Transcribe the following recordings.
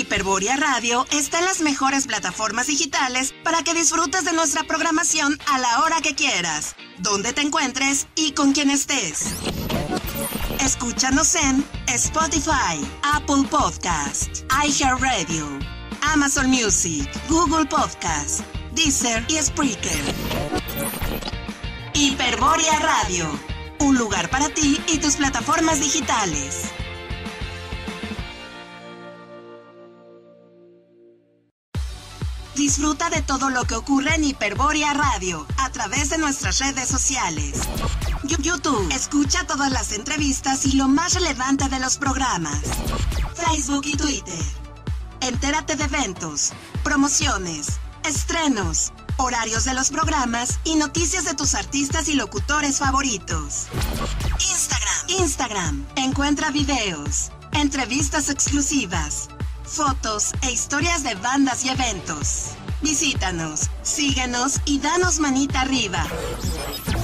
Hiperborea Radio está en las mejores plataformas digitales para que disfrutes de nuestra programación a la hora que quieras, donde te encuentres y con quien estés. Escúchanos en Spotify, Apple Podcast, iHeartRadio, Amazon Music, Google Podcast, Deezer y Spreaker. Hiperborea Radio, un lugar para ti y tus plataformas digitales. Disfruta de todo lo que ocurre en Hiperborea Radio a través de nuestras redes sociales. YouTube, escucha todas las entrevistas y lo más relevante de los programas. Facebook y Twitter. Entérate de eventos, promociones, estrenos, horarios de los programas y noticias de tus artistas y locutores favoritos. Instagram. Encuentra videos, entrevistas exclusivas, fotos e historias de bandas y eventos. Visítanos, síguenos y danos manita arriba.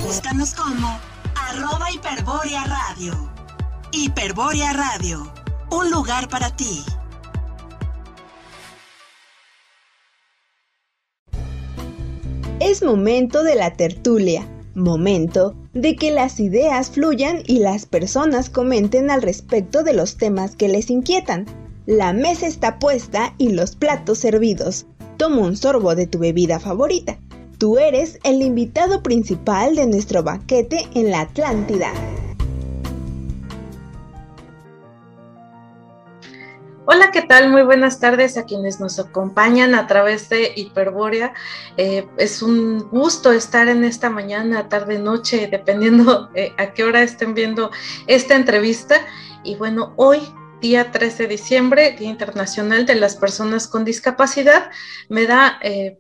Búscanos como @Hiperborea Radio. Hiperborea Radio, un lugar para ti. Es momento de la tertulia, momento de que las ideas fluyan y las personas comenten al respecto de los temas que les inquietan. La mesa está puesta y los platos servidos. Toma un sorbo de tu bebida favorita. Tú eres el invitado principal de nuestro banquete en la Atlántida. Hola, ¿qué tal? Muy buenas tardes a quienes nos acompañan a través de Hiperborea. Es un gusto estar en esta mañana, tarde, noche, dependiendo a qué hora estén viendo esta entrevista. Y bueno, hoy, día 13 de diciembre, Día Internacional de las Personas con Discapacidad, me da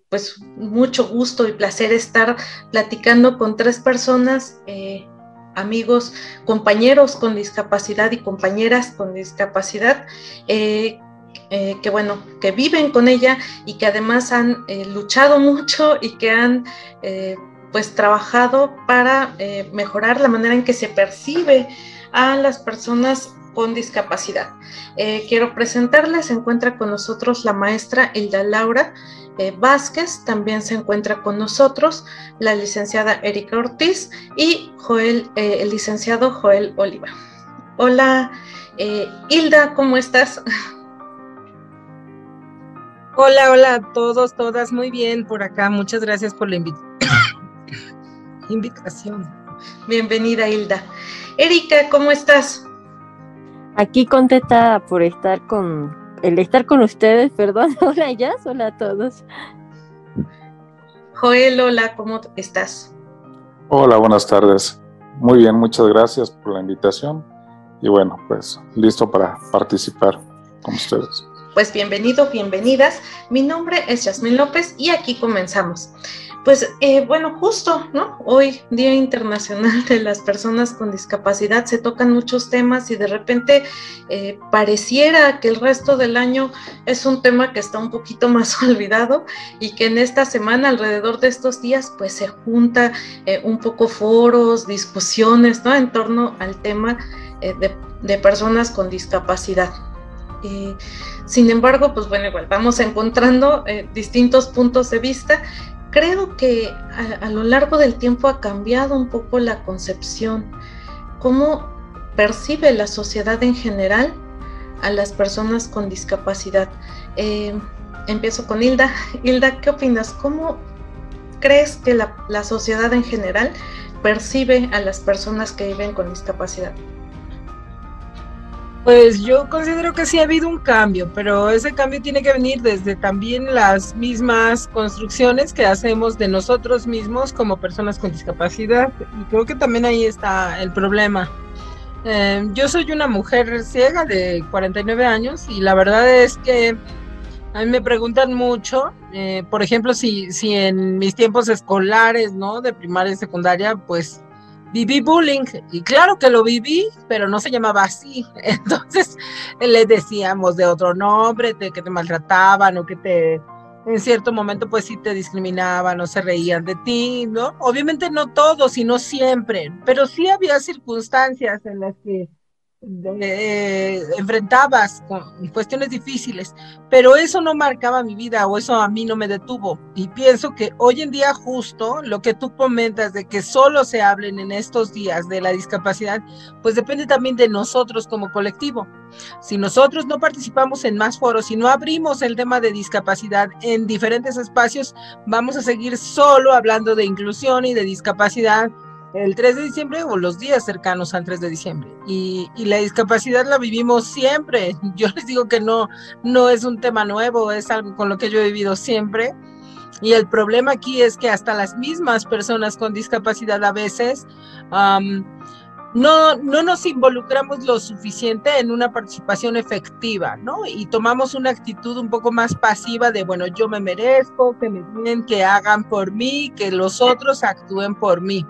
pues mucho gusto y placer estar platicando con tres personas, amigos, compañeros con discapacidad y compañeras con discapacidad, que bueno, que viven con ella y que además han luchado mucho y que han pues trabajado para mejorar la manera en que se percibe a las personas con discapacidad. Quiero presentarles, se encuentra con nosotros la maestra Hilda Laura Vázquez, también se encuentra con nosotros la licenciada Erika Ortiz y el licenciado Joel Oliva. Hola, Hilda, ¿cómo estás? Hola a todos, todas, muy bien por acá, muchas gracias por la invitación. Bienvenida, Hilda. Erika, ¿cómo estás? Aquí contenta por estar con ustedes, perdón. Hola, Jazz, hola a todos. Joel, hola, ¿cómo estás? Hola, buenas tardes. Muy bien, muchas gracias por la invitación. Y bueno, pues listo para participar con ustedes. Pues bienvenido, bienvenidas. Mi nombre es Yasmín López y aquí comenzamos. Pues bueno, justo, ¿no? Hoy, Día Internacional de las Personas con Discapacidad, se tocan muchos temas y de repente pareciera que el resto del año es un tema que está un poquito más olvidado y que en esta semana, alrededor de estos días, pues se junta un poco foros, discusiones, ¿no? En torno al tema de personas con discapacidad. Sin embargo, pues bueno, igual vamos encontrando distintos puntos de vista. Creo que a lo largo del tiempo ha cambiado un poco la concepción, cómo percibe la sociedad en general a las personas con discapacidad. Empiezo con Hilda. Hilda, ¿qué opinas? ¿Cómo crees que la sociedad en general percibe a las personas que viven con discapacidad? Pues yo considero que sí ha habido un cambio, pero ese cambio tiene que venir desde también las mismas construcciones que hacemos de nosotros mismos como personas con discapacidad, y creo que también ahí está el problema. Yo soy una mujer ciega de 49 años y la verdad es que a mí me preguntan mucho, por ejemplo, si en mis tiempos escolares, ¿no? De primaria y secundaria, pues viví bullying, y claro que lo viví, pero no se llamaba así. Entonces le decíamos de otro nombre, de que te maltrataban o que en cierto momento pues sí te discriminaban o se reían de ti, ¿no? Obviamente no todos y no siempre, pero sí había circunstancias en las que enfrentabas con cuestiones difíciles, pero eso no marcaba mi vida o eso a mí no me detuvo. Y pienso que hoy en día justo lo que tú comentas de que solo se hablen en estos días de la discapacidad, pues depende también de nosotros como colectivo. Si nosotros no participamos en más foros, si no abrimos el tema de discapacidad en diferentes espacios, vamos a seguir solo hablando de inclusión y de discapacidad el 3 de diciembre o los días cercanos al 3 de diciembre. Y la discapacidad la vivimos siempre. Yo les digo que no es un tema nuevo, es algo con lo que yo he vivido siempre. Y el problema aquí es que hasta las mismas personas con discapacidad a veces no nos involucramos lo suficiente en una participación efectiva, ¿no? Y tomamos una actitud un poco más pasiva de, bueno, yo me merezco, que me den, que hagan por mí, que los otros actúen por mí.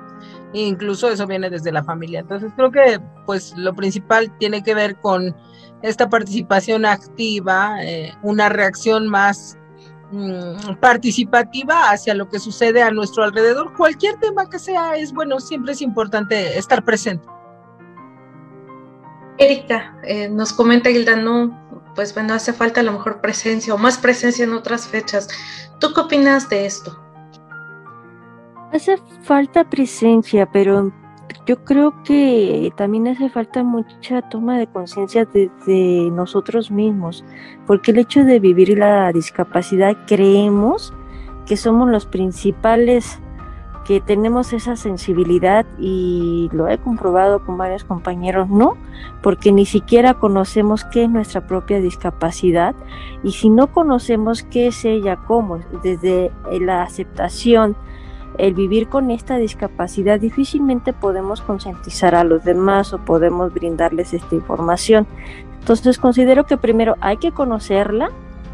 Incluso eso viene desde la familia. Entonces creo que pues lo principal tiene que ver con esta participación activa, una reacción más participativa hacia lo que sucede a nuestro alrededor. Cualquier tema que sea es bueno, siempre es importante estar presente. Erika, nos comenta Hilda, pues bueno, hace falta a lo mejor presencia o más presencia en otras fechas. ¿Tú qué opinas de esto? Hace falta presencia, pero yo creo que también hace falta mucha toma de conciencia desde nosotros mismos, porque el hecho de vivir la discapacidad creemos que somos los principales, que tenemos esa sensibilidad, y lo he comprobado con varios compañeros, no, porque ni siquiera conocemos qué es nuestra propia discapacidad, y si no conocemos qué es ella, cómo, desde la aceptación, el vivir con esta discapacidad, difícilmente podemos concientizar a los demás o podemos brindarles esta información. Entonces considero que primero hay que conocerla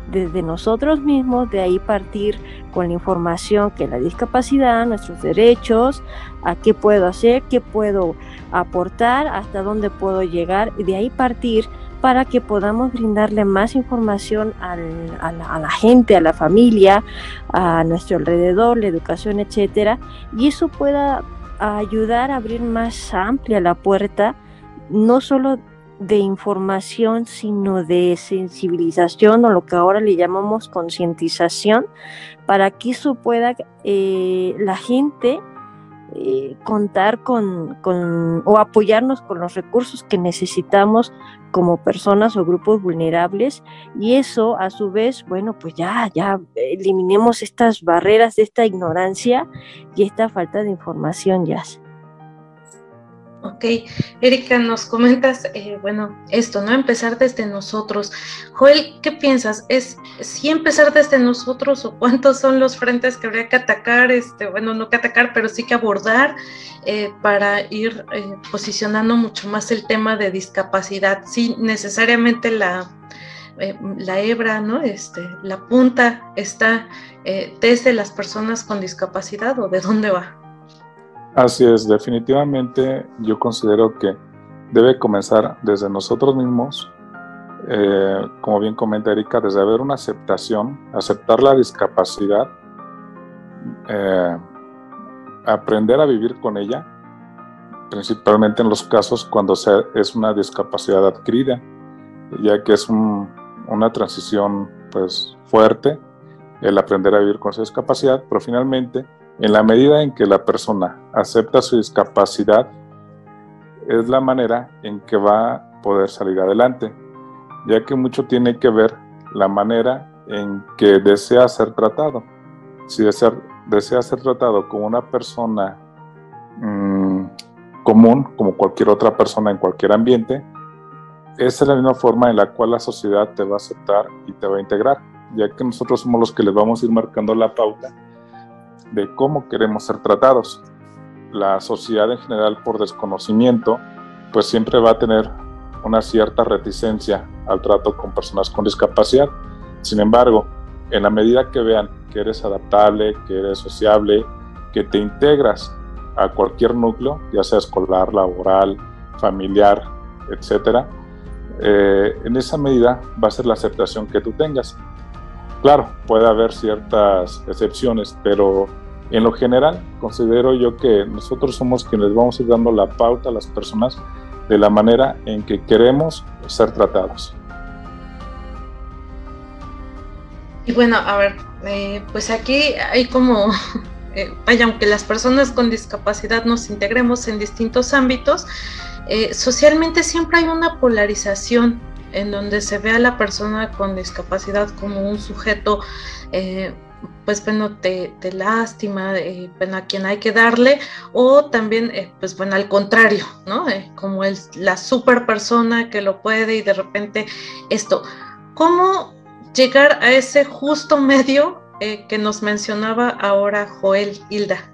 desde nosotros mismos, de ahí partir con la información que la discapacidad, nuestros derechos, a qué puedo hacer, qué puedo aportar, hasta dónde puedo llegar, y de ahí partir para que podamos brindarle más información a la gente, a la familia, a nuestro alrededor, la educación, etcétera, y eso pueda ayudar a abrir más amplia la puerta, no solo de información, sino de sensibilización, o lo que ahora le llamamos concientización, para que eso pueda la gente contar con o apoyarnos con los recursos que necesitamos como personas o grupos vulnerables, y eso a su vez, bueno, pues ya eliminemos estas barreras de esta ignorancia y esta falta de información, ya. Ok, Erika, nos comentas, bueno, esto, ¿no? Empezar desde nosotros. Joel, ¿qué piensas? ¿Es sí empezar desde nosotros, o cuántos son los frentes que habría que atacar? Bueno, no que atacar, pero sí que abordar para ir posicionando mucho más el tema de discapacidad. Sí, necesariamente la hebra, ¿no? La punta está desde las personas con discapacidad, ¿o de dónde va? Así es, definitivamente yo considero que debe comenzar desde nosotros mismos, como bien comenta Erika, desde haber una aceptación, aceptar la discapacidad, aprender a vivir con ella, principalmente en los casos cuando es una discapacidad adquirida, ya que es una transición pues fuerte el aprender a vivir con esa discapacidad, pero finalmente, en la medida en que la persona acepta su discapacidad, es la manera en que va a poder salir adelante, ya que mucho tiene que ver la manera en que desea ser tratado. Si desea ser tratado como una persona común, como cualquier otra persona en cualquier ambiente, esa es la misma forma en la cual la sociedad te va a aceptar y te va a integrar, ya que nosotros somos los que les vamos a ir marcando la pauta de cómo queremos ser tratados. La sociedad en general, por desconocimiento, pues siempre va a tener una cierta reticencia al trato con personas con discapacidad. Sin embargo, en la medida que vean que eres adaptable, que eres sociable, que te integras a cualquier núcleo, ya sea escolar, laboral, familiar, etcétera, en esa medida va a ser la aceptación que tú tengas. Claro, puede haber ciertas excepciones, pero en lo general considero yo que nosotros somos quienes vamos a ir dando la pauta a las personas de la manera en que queremos ser tratados. Y bueno, a ver, pues aquí hay como, vaya, aunque las personas con discapacidad nos integremos en distintos ámbitos, socialmente siempre hay una polarización en donde se ve a la persona con discapacidad como un sujeto, pues bueno, de lástima, bueno, a quien hay que darle, o también, pues bueno, al contrario, ¿no? Como la super persona que lo puede y de repente esto. ¿Cómo llegar a ese justo medio que nos mencionaba ahora Joel, Hilda?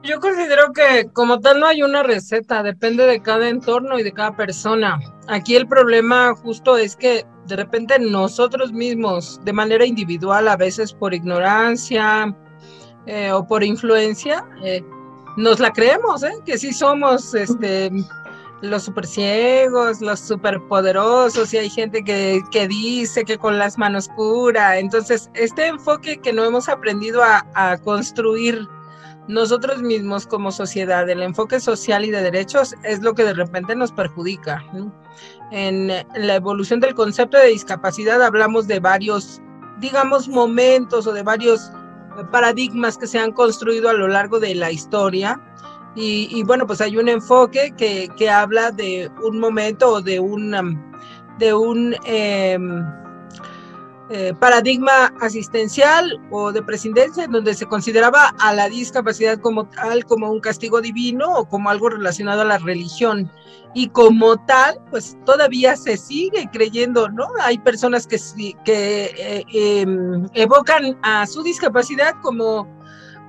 Yo considero que como tal no hay una receta, depende de cada entorno y de cada persona. Aquí el problema justo es que de repente nosotros mismos, de manera individual, a veces por ignorancia o por influencia, nos la creemos, que sí somos los super ciegos, los super poderosos, y hay gente que dice que con las manos cura. Entonces, este enfoque que no hemos aprendido a construir nosotros mismos como sociedad, el enfoque social y de derechos, es lo que de repente nos perjudica, ¿no? En la evolución del concepto de discapacidad hablamos de varios, digamos, momentos o de varios paradigmas que se han construido a lo largo de la historia. Y bueno, pues hay un enfoque que habla de un momento o de un paradigma asistencial o de presidencia, en donde se consideraba a la discapacidad como tal, como un castigo divino o como algo relacionado a la religión. Y como tal, pues todavía se sigue creyendo, ¿no? Hay personas que evocan a su discapacidad como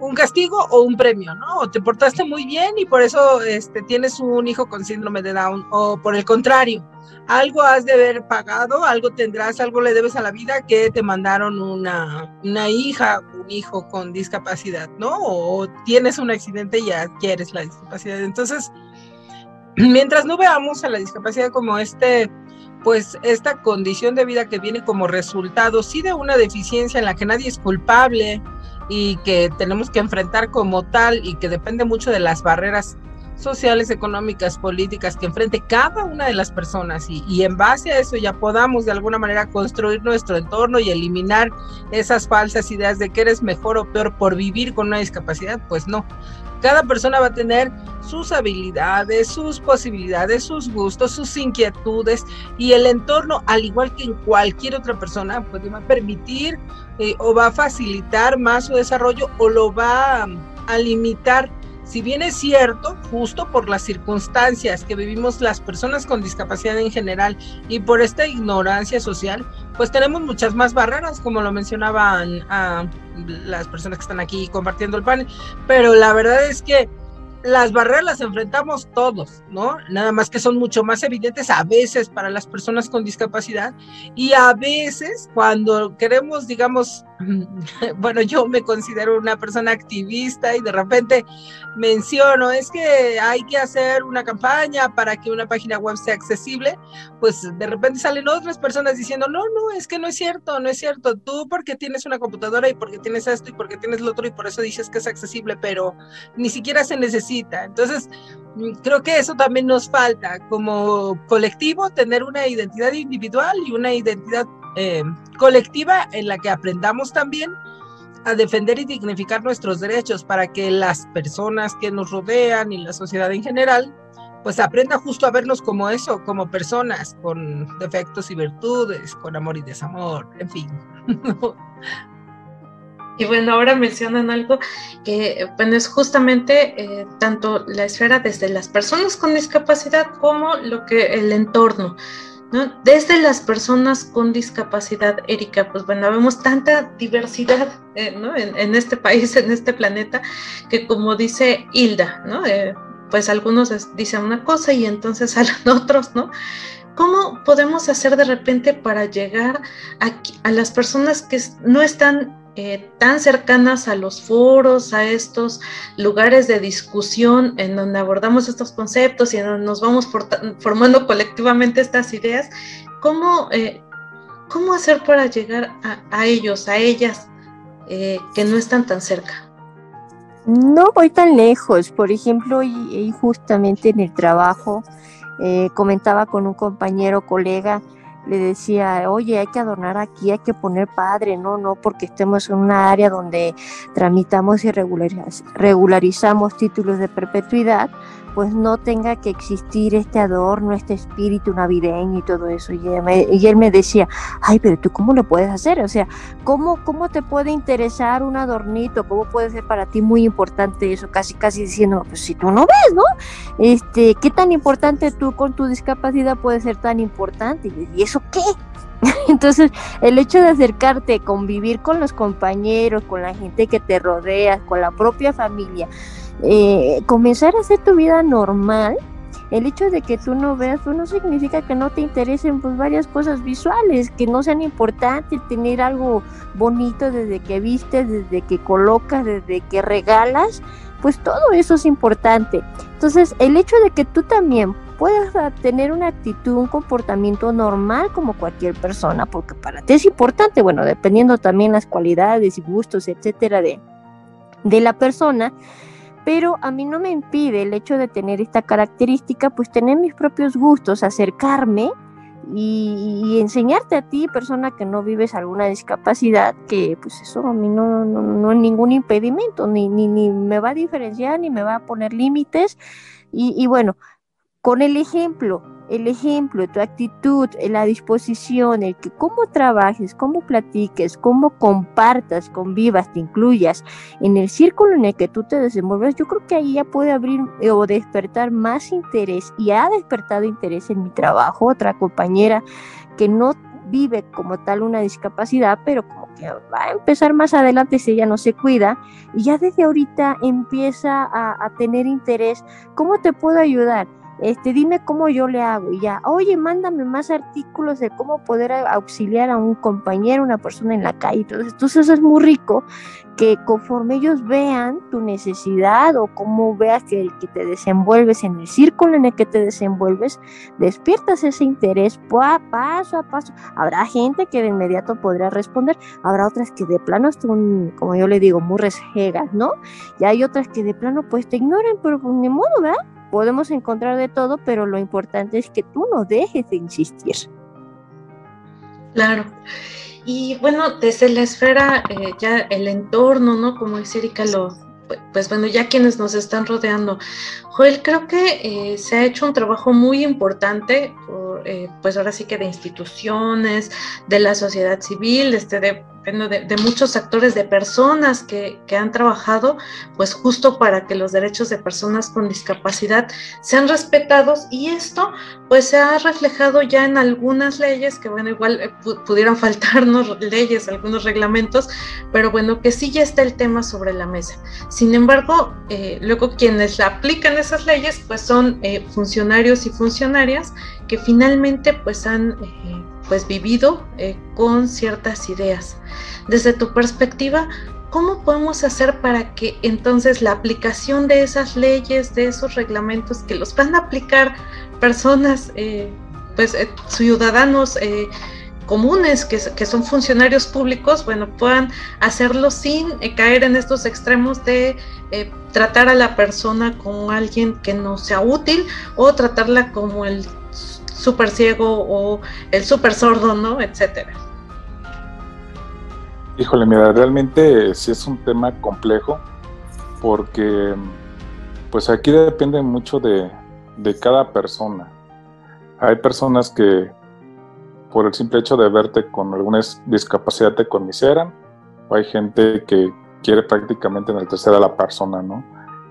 un castigo o un premio, ¿no? O te portaste muy bien y por eso tienes un hijo con síndrome de Down, o por el contrario, algo has de haber pagado, algo tendrás, algo le debes a la vida que te mandaron una hija, un hijo con discapacidad, ¿no? O tienes un accidente y adquieres la discapacidad. Entonces, mientras no veamos a la discapacidad como pues esta condición de vida que viene como resultado, sí, de una deficiencia en la que nadie es culpable y que tenemos que enfrentar como tal y que depende mucho de las barreras sociales, económicas, políticas que enfrente cada una de las personas y en base a eso ya podamos de alguna manera construir nuestro entorno y eliminar esas falsas ideas de que eres mejor o peor por vivir con una discapacidad. Pues no, cada persona va a tener sus habilidades, sus posibilidades, sus gustos, sus inquietudes, y el entorno, al igual que en cualquier otra persona, pues le va a permitir o va a facilitar más su desarrollo o lo va a limitar. Si bien es cierto, justo por las circunstancias que vivimos las personas con discapacidad en general y por esta ignorancia social, pues tenemos muchas más barreras, como lo mencionaban las personas que están aquí compartiendo el panel, pero la verdad es que las barreras las enfrentamos todos, ¿no? Nada más que son mucho más evidentes a veces para las personas con discapacidad, y a veces cuando queremos, digamos, bueno, yo me considero una persona activista y de repente menciono, es que hay que hacer una campaña para que una página web sea accesible, pues de repente salen otras personas diciendo, no, es que no es cierto, tú porque tienes una computadora y porque tienes esto y porque tienes lo otro y por eso dices que es accesible, pero ni siquiera se necesita. Entonces, creo que eso también nos falta como colectivo, tener una identidad individual y una identidad colectiva en la que aprendamos también a defender y dignificar nuestros derechos para que las personas que nos rodean y la sociedad en general pues aprenda justo a vernos como eso, como personas con defectos y virtudes, con amor y desamor, en fin. Y bueno, ahora mencionan algo que, bueno, es justamente tanto la esfera desde las personas con discapacidad como el entorno, ¿no? Desde las personas con discapacidad, Erika, pues bueno, vemos tanta diversidad, ¿no? en este país, en este planeta, que como dice Hilda, ¿no? Pues algunos dicen una cosa y entonces salen otros, ¿no? ¿Cómo podemos hacer de repente para llegar a las personas que no están tan cercanas a los foros, a estos lugares de discusión en donde abordamos estos conceptos y en donde nos vamos formando colectivamente estas ideas? ¿Cómo hacer para llegar a ellos, a ellas, que no están tan cerca? No voy tan lejos. Por ejemplo, y justamente en el trabajo comentaba con un compañero, colega, le decía, oye, hay que adornar aquí, hay que poner padre, no, porque estemos en una área donde tramitamos y regularizamos títulos de perpetuidad, pues no tenga que existir este adorno, este espíritu navideño y todo eso. Y él me decía, ay, pero tú ¿cómo lo puedes hacer? O sea, ¿cómo te puede interesar un adornito? ¿Cómo puede ser para ti muy importante eso? Casi diciendo, pues si tú no ves, ¿no? ¿Qué tan importante tú con tu discapacidad puede ser tan importante? ¿Y eso qué? Entonces, el hecho de acercarte, convivir con los compañeros, con la gente que te rodea, con la propia familia, comenzar a hacer tu vida normal, el hecho de que tú no veas, pues no significa que no te interesen pues varias cosas visuales, que no sean importantes, tener algo bonito desde que vistes, desde que colocas, desde que regalas, pues todo eso es importante. Entonces, el hecho de que tú también puedas tener una actitud, un comportamiento normal como cualquier persona, porque para ti es importante, bueno, dependiendo también las cualidades y gustos, etcétera, de la persona, pero a mí no me impide el hecho de tener esta característica, pues tener mis propios gustos, acercarme y enseñarte a ti, persona que no vives alguna discapacidad, que pues eso a mí no es ningún impedimento, ni me va a diferenciar, ni me va a poner límites, y bueno, con el ejemplo, tu actitud, la disposición, el que cómo trabajes, cómo platiques, cómo compartas, convivas, te incluyas en el círculo en el que tú te desenvuelves, yo creo que ahí ya puede abrir o despertar más interés, y ha despertado interés en mi trabajo. Otra compañera que no vive como tal una discapacidad, pero como que va a empezar más adelante si ella no se cuida, y ya desde ahorita empieza a tener interés. ¿Cómo te puedo ayudar? Dime cómo yo le hago, y ya, oye, mándame más artículos de cómo poder auxiliar a un compañero, una persona en la calle. Entonces es muy rico que conforme ellos vean tu necesidad o cómo veas que te desenvuelves en el círculo en el que te desenvuelves, despiertas ese interés paso a paso. Habrá gente que de inmediato podrá responder, habrá otras que de plano son, como yo le digo, muy resjegas, ¿no? Y hay otras que de plano pues te ignoran, pero pues ni modo, ¿verdad? Podemos encontrar de todo, pero lo importante es que tú no dejes de insistir. Claro. Y bueno, desde la esfera, ya el entorno, ¿no? Como dice Erika, pues bueno, ya quienes nos están rodeando. Joel, creo que se ha hecho un trabajo muy importante, pues ahora sí que de instituciones, de la sociedad civil, de muchos actores, de personas que han trabajado pues justo para que los derechos de personas con discapacidad sean respetados, y esto pues se ha reflejado ya en algunas leyes que bueno, igual pudieran faltarnos leyes, algunos reglamentos, pero bueno, que sí ya está el tema sobre la mesa. Sin embargo, luego quienes aplican esas leyes pues son funcionarios y funcionarias que finalmente pues han pues vivido con ciertas ideas. Desde tu perspectiva, ¿cómo podemos hacer para que entonces la aplicación de esas leyes, de esos reglamentos que los van a aplicar personas, ciudadanos comunes que son funcionarios públicos, bueno, puedan hacerlo sin caer en estos extremos de tratar a la persona como alguien que no sea útil, o tratarla como el súper ciego o el súper sordo, ¿no? Etcétera. Híjole, mira, realmente sí es un tema complejo, porque pues aquí depende mucho de cada persona. Hay personas que por el simple hecho de verte con alguna discapacidad te conmiseran, o hay gente que quiere prácticamente enaltecer a la persona, ¿no?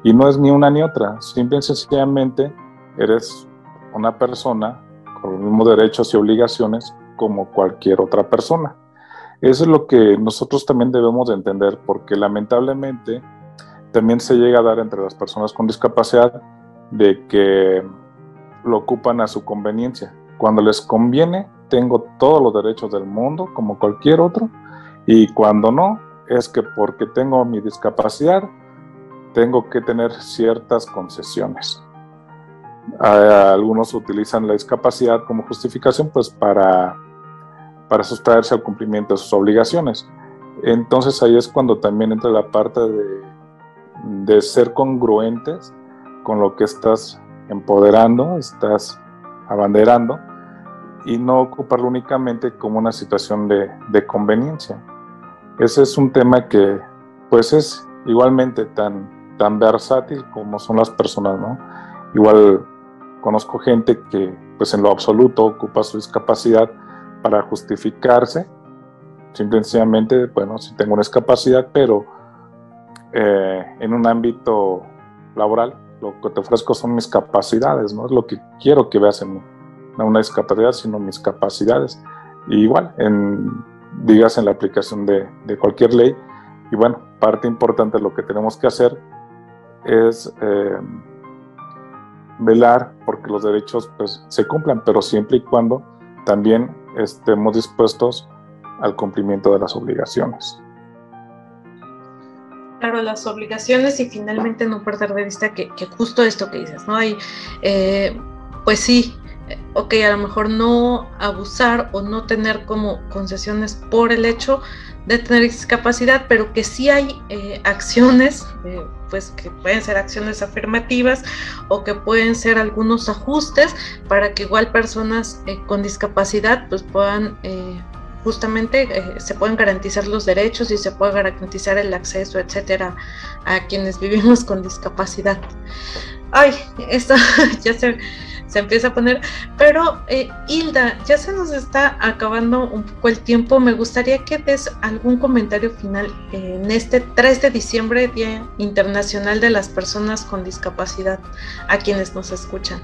Y no es ni una ni otra, simple y sencillamente eres una persona con los mismos derechos y obligaciones como cualquier otra persona. Eso es lo que nosotros también debemos de entender, porque lamentablemente también se llega a dar entre las personas con discapacidad de que lo ocupan a su conveniencia. Cuando les conviene, tengo todos los derechos del mundo como cualquier otro, y cuando no, es que porque tengo mi discapacidad, tengo que tener ciertas concesiones. Algunos utilizan la discapacidad como justificación pues para sustraerse al cumplimiento de sus obligaciones. Entonces ahí es cuando también entra la parte de ser congruentes con lo que estás empoderando, estás abanderando, y no ocuparlo únicamente como una situación de conveniencia. Ese es un tema que pues es igualmente tan versátil como son las personas, ¿no? Igual conozco gente que pues en lo absoluto ocupa su discapacidad para justificarse, simplemente, bueno, si tengo una discapacidad, pero en un ámbito laboral lo que te ofrezco son mis capacidades, no es lo que quiero que veas en mí, no una discapacidad, sino mis capacidades. Y igual, digas en la aplicación de cualquier ley, y bueno, parte importante de lo que tenemos que hacer es velar porque los derechos pues se cumplan, pero siempre y cuando también estemos dispuestos al cumplimiento de las obligaciones. Claro, las obligaciones, y finalmente no perder de vista que justo esto que dices, ¿no? Hay, pues sí, ok, a lo mejor no abusar o no tener como concesiones por el hecho de tener discapacidad, pero que sí hay acciones, pues que pueden ser acciones afirmativas o que pueden ser algunos ajustes para que igual personas con discapacidad pues puedan justamente se pueden garantizar los derechos y se puede garantizar el acceso, etcétera, a quienes vivimos con discapacidad. Ay, esto ya se empieza a poner, pero Hilda, ya se nos está acabando un poco el tiempo. Me gustaría que des algún comentario final en este 3 de diciembre, Día Internacional de las Personas con Discapacidad, a quienes nos escuchan.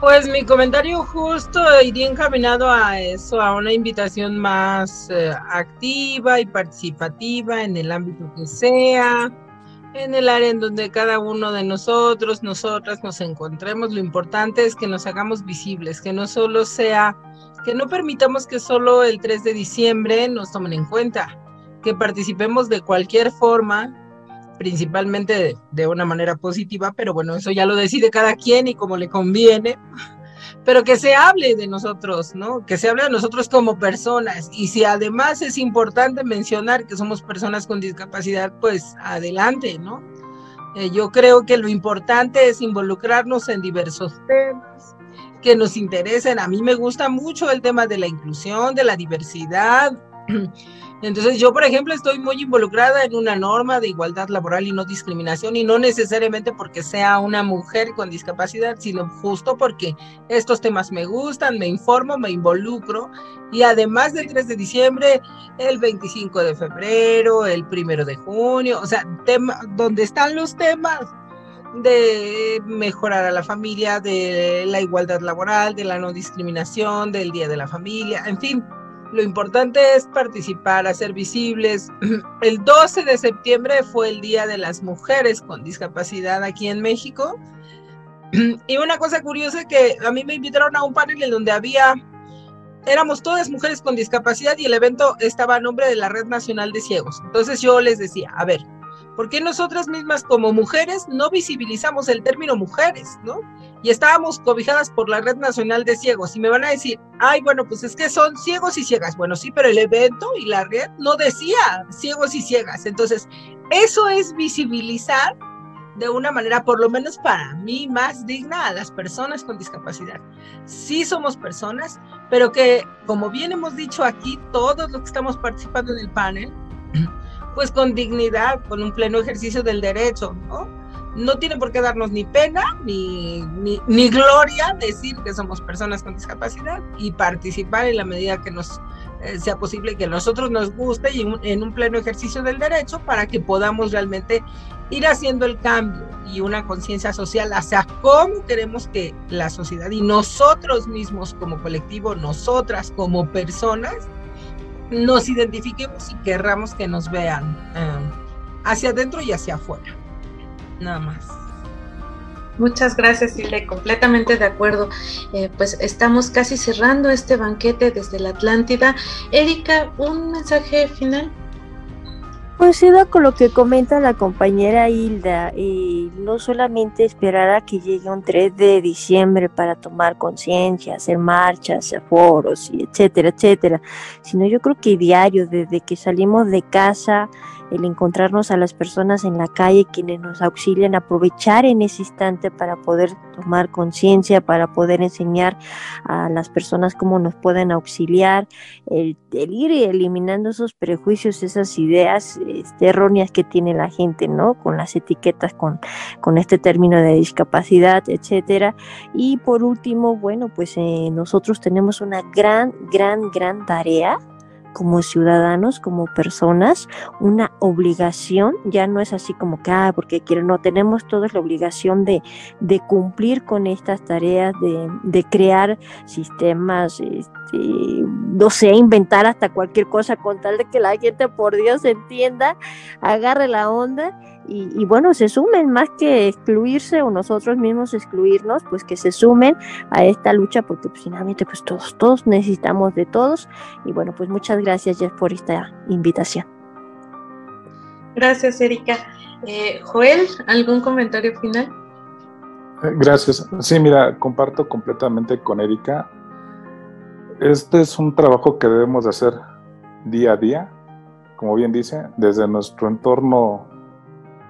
Pues mi comentario justo iría encaminado a eso, a una invitación más activa y participativa en el ámbito que sea, en el área en donde cada uno de nosotros, nosotras nos encontremos. Lo importante es que nos hagamos visibles, que no solo sea, que no permitamos que solo el 3 de diciembre nos tomen en cuenta, que participemos de cualquier forma, principalmente de una manera positiva, pero bueno, eso ya lo decide cada quien y como le conviene, pero que se hable de nosotros, ¿no? Que se hable de nosotros como personas, y si además es importante mencionar que somos personas con discapacidad, pues adelante, ¿no? Yo creo que lo importante es involucrarnos en diversos temas que nos interesen. A mí me gusta mucho el tema de la inclusión, de la diversidad. Entonces yo, por ejemplo, estoy muy involucrada en una norma de igualdad laboral y no discriminación, y no necesariamente porque sea una mujer con discapacidad, sino justo porque estos temas me gustan, me informo, me involucro, y además del 3 de diciembre, el 25 de febrero, el 1 de junio, o sea, donde están los temas de mejorar a la familia, de la igualdad laboral, de la no discriminación, del Día de la Familia, en fin. Lo importante es participar, hacer visibles. El 12 de septiembre fue el Día de las Mujeres con Discapacidad aquí en México. Y una cosa curiosa, que a mí me invitaron a un panel en donde éramos todas mujeres con discapacidad, y el evento estaba a nombre de la Red Nacional de Ciegos. Entonces yo les decía, a ver, ¿por qué nosotras mismas como mujeres no visibilizamos el término mujeres, ¿no? Y estábamos cobijadas por la Red Nacional de Ciegos, y me van a decir, ay, bueno, pues es que son ciegos y ciegas. Bueno, sí, pero el evento y la red no decía ciegos y ciegas. Entonces, eso es visibilizar de una manera, por lo menos para mí, más digna a las personas con discapacidad. Sí somos personas, pero que, como bien hemos dicho aquí, todos los que estamos participando en el panel, pues con dignidad, con un pleno ejercicio del derecho, ¿no? No tiene por qué darnos ni pena ni gloria decir que somos personas con discapacidad, y participar en la medida que nos sea posible y que a nosotros nos guste, y en un pleno ejercicio del derecho, para que podamos realmente ir haciendo el cambio y una conciencia social hacia cómo queremos que la sociedad y nosotros mismos como colectivo, nosotras como personas, nos identifiquemos y querramos que nos vean hacia adentro y hacia afuera. Nada más. Muchas gracias, Silvia, completamente de acuerdo. Pues estamos casi cerrando este banquete desde la Atlántida. Erika, ¿un mensaje final? Coincido con lo que comenta la compañera Hilda, y no solamente esperar a que llegue un 3 de diciembre para tomar conciencia, hacer marchas, hacer foros, y etcétera, etcétera, sino yo creo que diario, desde que salimos de casa, el encontrarnos a las personas en la calle, quienes nos auxilian, aprovechar en ese instante para poder tomar conciencia, para poder enseñar a las personas cómo nos pueden auxiliar, el ir eliminando esos prejuicios, esas ideas erróneas que tiene la gente, ¿no? Con las etiquetas, con este término de discapacidad, etcétera. Y por último, bueno, pues nosotros tenemos una gran tarea como ciudadanos, como personas, una obligación. Ya no es así como que, porque quiero, no, tenemos todos la obligación de cumplir con estas tareas, de crear sistemas, no sé, inventar hasta cualquier cosa con tal de que la gente, por Dios, entienda, agarre la onda y bueno, se sumen, más que excluirse o nosotros mismos excluirnos, pues que se sumen a esta lucha, porque pues, finalmente pues todos necesitamos de todos. Y bueno, pues muchas gracias, Jeff, por esta invitación. Gracias, Erika. Joel, ¿algún comentario final? Gracias. Sí, mira, comparto completamente con Erika. Este es un trabajo que debemos de hacer día a día, como bien dice, desde nuestro entorno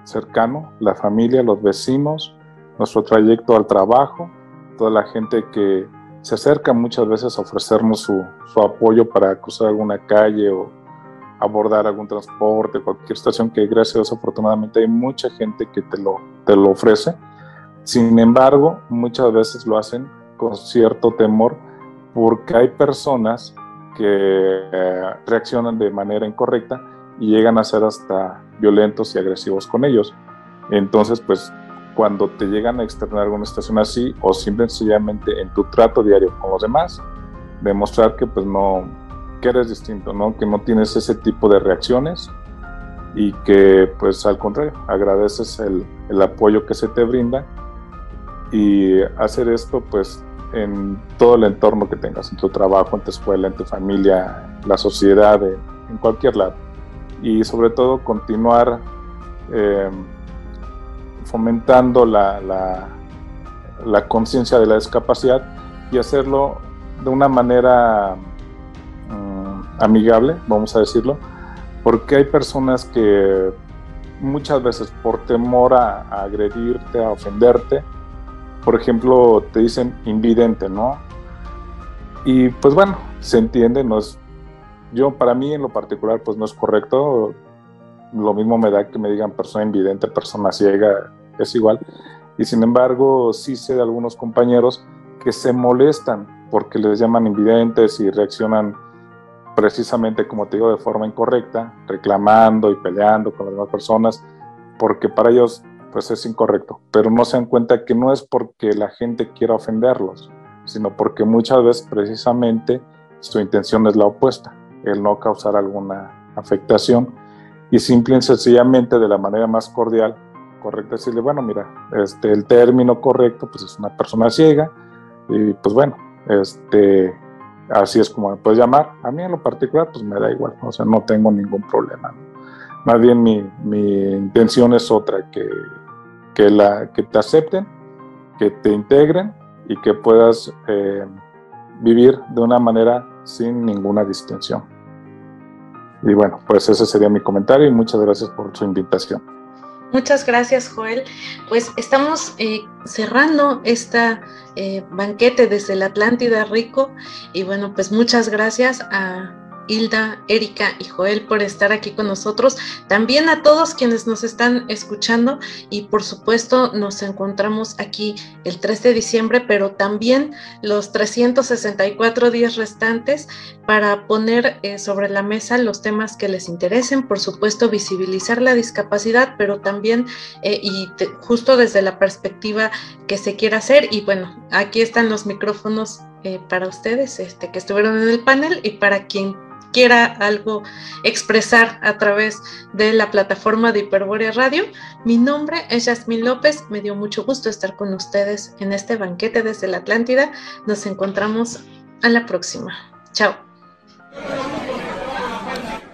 cercano, la familia, los vecinos, nuestro trayecto al trabajo, toda la gente que se acerca muchas veces a ofrecernos su apoyo para cruzar alguna calle o abordar algún transporte, cualquier situación, que gracias a Dios afortunadamente hay mucha gente que te lo ofrece. Sin embargo, muchas veces lo hacen con cierto temor, porque hay personas que reaccionan de manera incorrecta y llegan a ser hasta violentos y agresivos con ellos. Entonces, pues, cuando te llegan a externar alguna situación así, o simplemente en tu trato diario con los demás, demostrar que pues que eres distinto, ¿no? Que no tienes ese tipo de reacciones y que pues al contrario, agradeces el apoyo que se te brinda, y hacer esto pues en todo el entorno que tengas, en tu trabajo, en tu escuela, en tu familia, en la sociedad, en cualquier lado. Y sobre todo continuar fomentando la conciencia de la discapacidad y hacerlo de una manera amigable, vamos a decirlo, porque hay personas que muchas veces por temor a agredirte, a ofenderte, por ejemplo, te dicen invidente, ¿no? Y pues bueno, se entiende, para mí en lo particular pues no es correcto. Lo mismo me da que me digan persona invidente, persona ciega, es igual. Y sin embargo, sí sé de algunos compañeros que se molestan porque les llaman invidentes y reaccionan precisamente, como te digo, de forma incorrecta, reclamando y peleando con las demás personas, porque para ellos pues es incorrecto. Pero no se dan cuenta que no es porque la gente quiera ofenderlos, sino porque muchas veces precisamente su intención es la opuesta, el no causar alguna afectación, y simple y sencillamente de la manera más cordial, correcta, decirle, bueno, mira, el término correcto pues es una persona ciega, y pues bueno, así es como me puedes llamar. A mí en lo particular pues me da igual, o sea, no tengo ningún problema, ¿no? Más bien mi intención es otra, que te acepten, que te integren y que puedas vivir de una manera sin ninguna distinción. Y bueno, pues ese sería mi comentario y muchas gracias por su invitación. Muchas gracias, Joel. Pues estamos cerrando esta banquete desde la Atlántida Rico, y bueno, pues muchas gracias a Hilda, Erika y Joel por estar aquí con nosotros, también a todos quienes nos están escuchando, y por supuesto nos encontramos aquí el 3 de diciembre, pero también los 364 días restantes para poner sobre la mesa los temas que les interesen, por supuesto visibilizar la discapacidad, pero también justo desde la perspectiva que se quiera hacer. Y bueno, aquí están los micrófonos para ustedes que estuvieron en el panel, y para quien quiera algo expresar a través de la plataforma de Hiperbórea Radio. Mi nombre es Yasmín López, me dio mucho gusto estar con ustedes en este banquete desde la Atlántida. Nos encontramos a la próxima. Chao.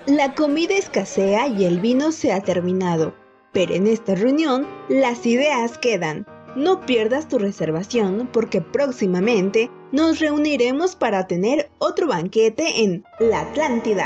La comida escasea y el vino se ha terminado, pero en esta reunión las ideas quedan. No pierdas tu reservación, porque próximamente nos reuniremos para tener otro banquete en la Atlántida.